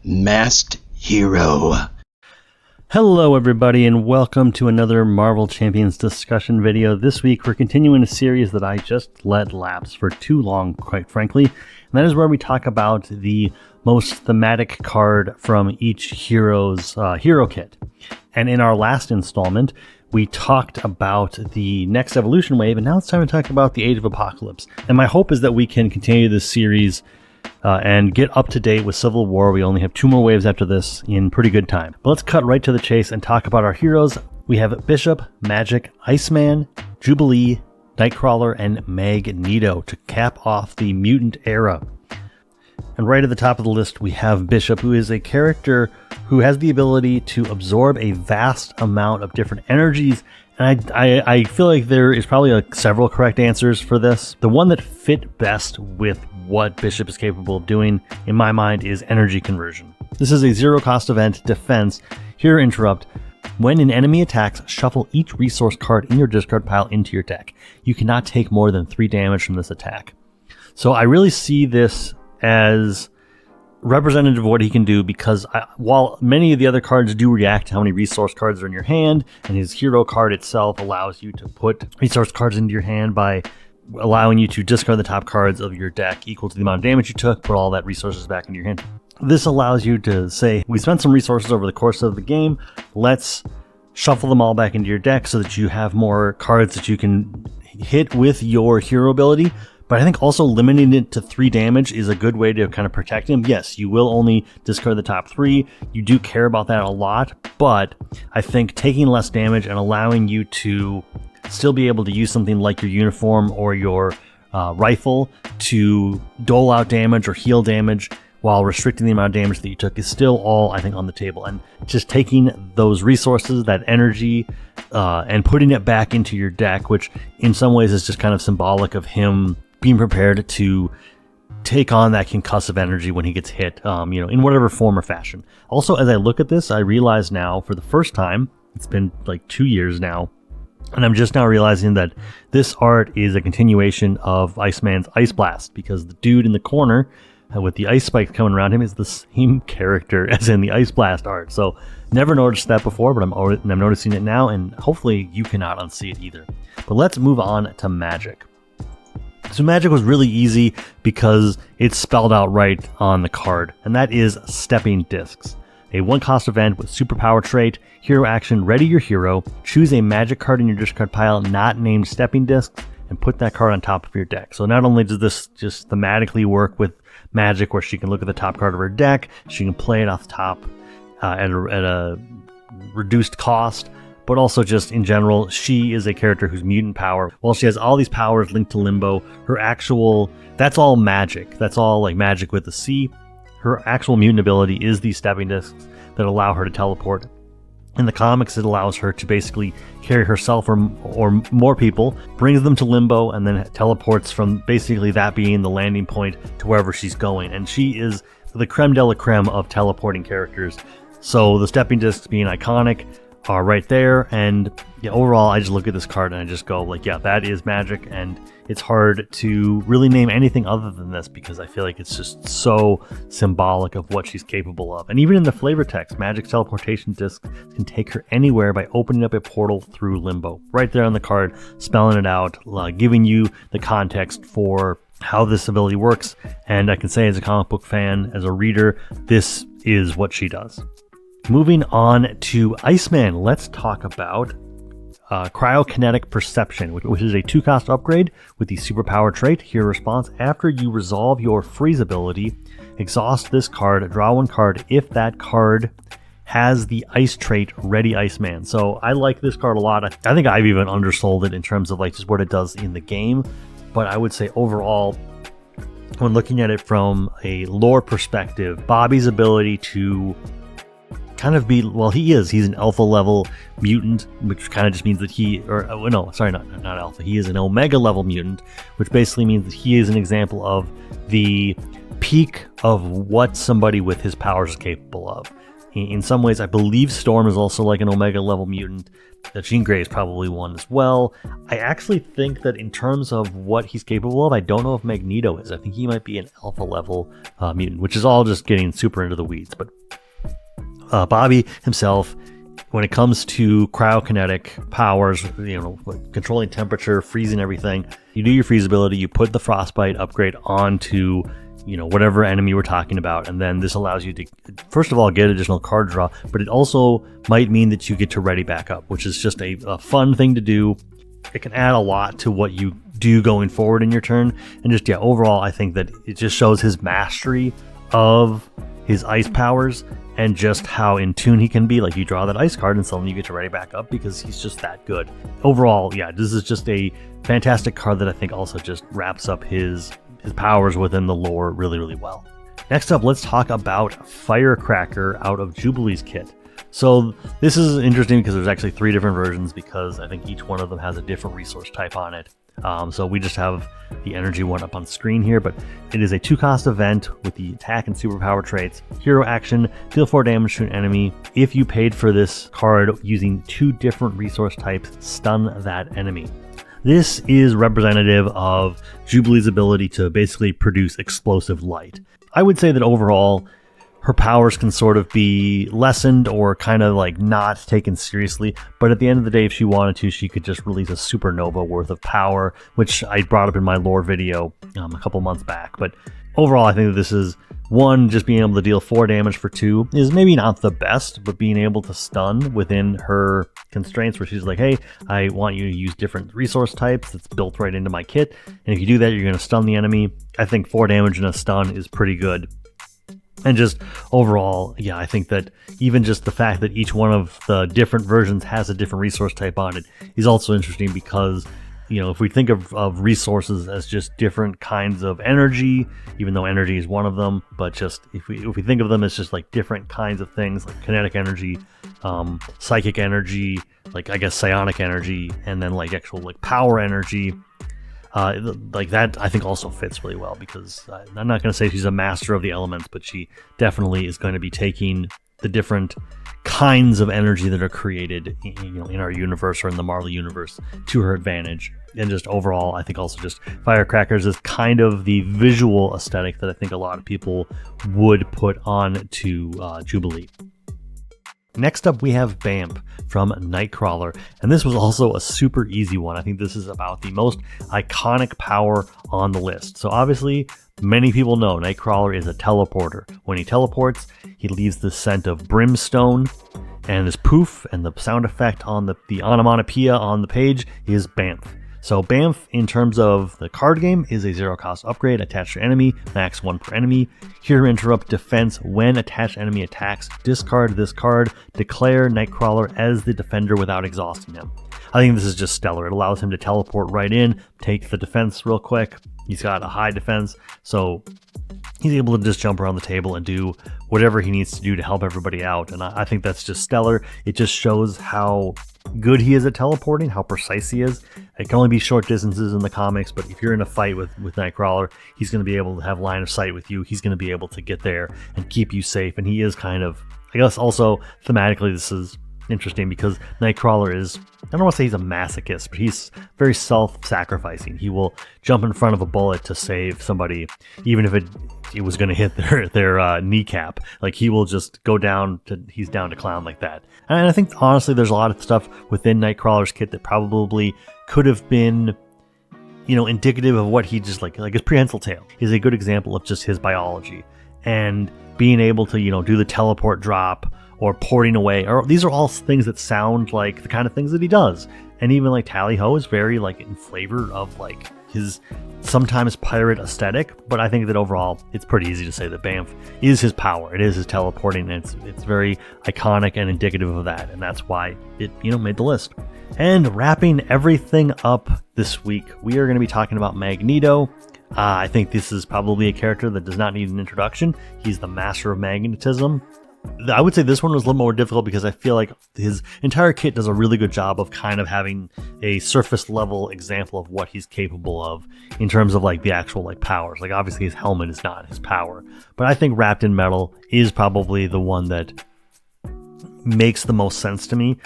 Masked Hero. Hello everybody and welcome to another Marvel Champions discussion video. This week we're continuing a series that I just let lapse for too long, quite frankly. And that is where we talk about the most thematic card from each hero's hero kit. And in our last installment, we talked about the next evolution wave, and now it's time to talk about the Age of Apocalypse. And my hope is that we can continue this series and get up to date with Civil War. We only have 2 more waves after this in pretty good time. But let's cut right to the chase and talk about our heroes. We have Bishop, Magik, Iceman, Jubilee, Nightcrawler, and Magneto to cap off the mutant era. And right at the top of the list, we have Bishop, who is a character who has the ability to absorb a vast amount of different energies. And I feel like there is probably several correct answers for this. The one that fit best with what Bishop is capable of doing, in my mind, is energy conversion. This is a zero-cost event defense. Here, interrupt. When an enemy attacks, shuffle each resource card in your discard pile into your deck. You cannot take more than 3 damage from this attack. So I really see this as representative of what he can do, because while many of the other cards do react to how many resource cards are in your hand, and his hero card itself allows you to put resource cards into your hand by allowing you to discard the top cards of your deck equal to the amount of damage you took, put all that resources back into your hand. This allows you to say, we spent some resources over the course of the game, let's shuffle them all back into your deck so that you have more cards that you can hit with your hero ability. But I think also limiting it to 3 damage is a good way to kind of protect him. Yes, you will only discard the top 3. You do care about that a lot, but I think taking less damage and allowing you to still be able to use something like your uniform or your rifle to dole out damage or heal damage while restricting the amount of damage that you took is still all, I think, on the table. And just taking those resources, that energy, and putting it back into your deck, which in some ways is just kind of symbolic of him being prepared to take on that concussive energy when he gets hit, in whatever form or fashion. Also, as I look at this, I realize now for the first time, it's been like 2 years now, and I'm just now realizing that this art is a continuation of Iceman's Ice Blast, because the dude in the corner with the ice spikes coming around him is the same character as in the Ice Blast art. So never noticed that before, but I'm noticing it now, and hopefully you cannot unsee it either. But let's move on to Magik. So Magik was really easy because it's spelled out right on the card, and that is Stepping Discs. A 1-cost event with superpower trait, hero action, ready your hero, choose a magic card in your discard pile not named Stepping Discs, and put that card on top of your deck. So not only does this just thematically work with Magik, where she can look at the top card of her deck, she can play it off the top at a reduced cost, but also just in general, she is a character whose mutant power, while she has all these powers linked to Limbo, her actual, that's all magic. That's all like magic with a C. Her actual mutant ability is these stepping discs that allow her to teleport. In the comics, it allows her to basically carry herself or more people, brings them to Limbo, and then teleports from basically that being the landing point to wherever she's going. And she is the creme de la creme of teleporting characters. So the stepping discs being iconic are right there, and yeah, overall I just look at this card and I just go like, yeah, that is Magik, and it's hard to really name anything other than this because I feel like it's just so symbolic of what she's capable of. And even in the flavor text, Magik's teleportation disc can take her anywhere by opening up a portal through Limbo. Right there on the card, spelling it out, giving you the context for how this ability works. And I can say as a comic book fan, as a reader, this is what she does. Moving on to Iceman, let's talk about Cryokinetic Perception, which is a 2-cost upgrade with the superpower trait. Hero response: after you resolve your freeze ability, exhaust this card, draw 1 card if that card has the ice trait Ready Iceman. So I like this card a lot. I think I've even undersold it in terms of like just what it does in the game, but I would say overall, when looking at it from a lore perspective, Bobby's ability to kind of be, well, he's an alpha level mutant, which kind of just means that not alpha, he is an omega level mutant, which basically means that he is an example of the peak of what somebody with his powers is capable of. In some ways, I believe Storm is also like an Omega level mutant. Jean Grey is probably one as well. I actually think that in terms of what he's capable of, I don't know if Magneto is. I think he might be an alpha level mutant, which is all just getting super into the weeds. But Bobby himself, when it comes to cryokinetic powers, controlling temperature, freezing everything, you do your freeze ability, you put the frostbite upgrade onto whatever enemy we're talking about, and then this allows you to, first of all, get additional card draw, but it also might mean that you get to ready back up, which is just a fun thing to do. It can add a lot to what you do going forward in your turn, and just, overall, I think that it just shows his mastery of his ice powers, and just how in tune he can be. Like, you draw that ice card and suddenly you get to ready back up because he's just that good. Overall, this is just a fantastic card that I think also just wraps up his powers within the lore really, really well. Next up, let's talk about Firecracker out of Jubilee's kit. So this is interesting because there's actually 3 different versions, because I think each one of them has a different resource type on it. So we just have the energy one up on screen here, but it is a 2-cost event with the attack and superpower traits. Hero action, deal 4 damage to an enemy. If you paid for this card using 2 different resource types, stun that enemy. This is representative of Jubilee's ability to basically produce explosive light. I would say that overall, her powers can sort of be lessened or kind of like not taken seriously, but at the end of the day, if she wanted to, she could just release a supernova worth of power, which I brought up in my lore video a couple months back. But overall, I think that this is, one, just being able to deal 4 damage for 2 is maybe not the best, but being able to stun within her constraints, where she's like, hey, I want you to use different resource types, that's built right into my kit, and if you do that, you're going to stun the enemy. I think 4 damage in a stun is pretty good. And just overall, I think that even just the fact that each one of the different versions has a different resource type on it is also interesting, because if we think of resources as just different kinds of energy, even though energy is one of them, but just if we think of them as just like different kinds of things, like kinetic energy, psychic energy, like I guess psionic energy, and then like actual like power energy, like that I think also fits really well, because I'm not going to say she's a master of the elements, but she definitely is going to be taking the different kinds of energy that are created in our universe or in the Marvel universe to her advantage. And just overall, I think also just Firecrackers is kind of the visual aesthetic that I think a lot of people would put on to Jubilee. Next up, we have Bamf from Nightcrawler, and this was also a super easy one. I think this is about the most iconic power on the list. So obviously, many people know Nightcrawler is a teleporter. When he teleports, he leaves the scent of brimstone, and this poof and the sound effect on the onomatopoeia on the page is Bamf. So Bamf, in terms of the card game, is a 0-cost upgrade attached to enemy, max 1 per enemy. Here, interrupt defense when attached enemy attacks. Discard this card. Declare Nightcrawler as the defender without exhausting him. I think this is just stellar. It allows him to teleport right in, take the defense real quick. He's got a high defense, so he's able to just jump around the table and do whatever he needs to do to help everybody out. And I think that's just stellar. It just shows how good he is at teleporting, how precise he is. It can only be short distances in the comics, but if you're in a fight with Nightcrawler, he's going to be able to have line of sight with you. He's going to be able to get there and keep you safe. And he is kind of, I guess also thematically, this is interesting because Nightcrawler is, I don't want to say he's a masochist, but he's very self-sacrificing. He will jump in front of a bullet to save somebody, even if it was going to hit their kneecap. Like, he will just go down to, he's down to clown like that. And I think honestly there's a lot of stuff within Nightcrawler's kit that probably could have been, indicative of what he just like his prehensile tail is a good example of just his biology, and being able to do the teleport drop or porting away, or these are all things that sound like the kind of things that he does. And even like Tally-Ho is very like in flavor of like his sometimes pirate aesthetic, but I think that overall it's pretty easy to say that Bamf is his power. It is his teleporting, and it's very iconic and indicative of that, and that's why it made the list. And wrapping everything up this week, we are going to be talking about Magneto. I think this is probably a character that does not need an introduction. He's the master of magnetism. I would say this one was a little more difficult because I feel like his entire kit does a really good job of kind of having a surface level example of what he's capable of in terms of like the actual like powers. Like obviously his helmet is not his power, but I think Wrapped in Metal is probably the one that makes the most sense to me.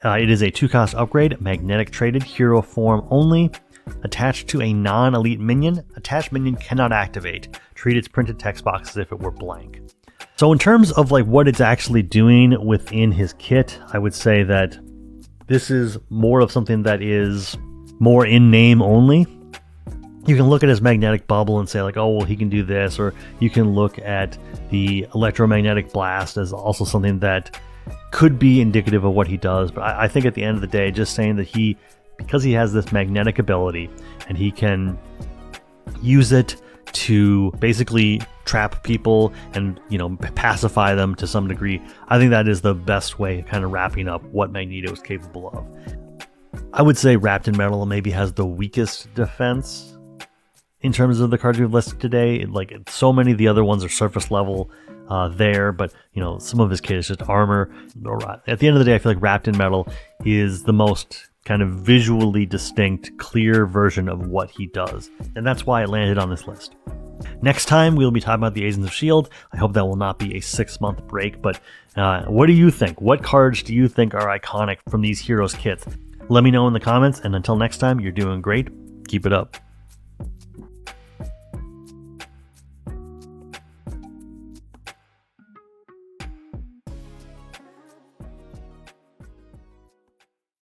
It is a 2-cost upgrade, magnetic traded, hero form only, attached to a non-elite minion. Attached minion cannot activate. Treat its printed text box as if it were blank. So in terms of like what it's actually doing within his kit, I would say that this is more of something that is more in name only. You can look at his magnetic bubble and say like, oh, well, he can do this, or you can look at the electromagnetic blast as also something that could be indicative of what he does. But I think at the end of the day, just saying that because he has this magnetic ability and he can use it to basically trap people and, you know, pacify them to some degree, I think that is the best way of kind of wrapping up what Magneto is capable of. I would say Wrapped in Metal maybe has the weakest defense in terms of the cards we've listed today. Like, so many of the other ones are surface level there, but, you know, some of his kit is just armor. At the end of the day, I feel like Wrapped in Metal is the most kind of visually distinct, clear version of what he does, and that's why it landed on this list. Next time, we'll be talking about the Agents of S.H.I.E.L.D. I hope that will not be a 6-month break, but what do you think? What cards do you think are iconic from these heroes kits? Let me know in the comments, and until next time, you're doing great. Keep it up.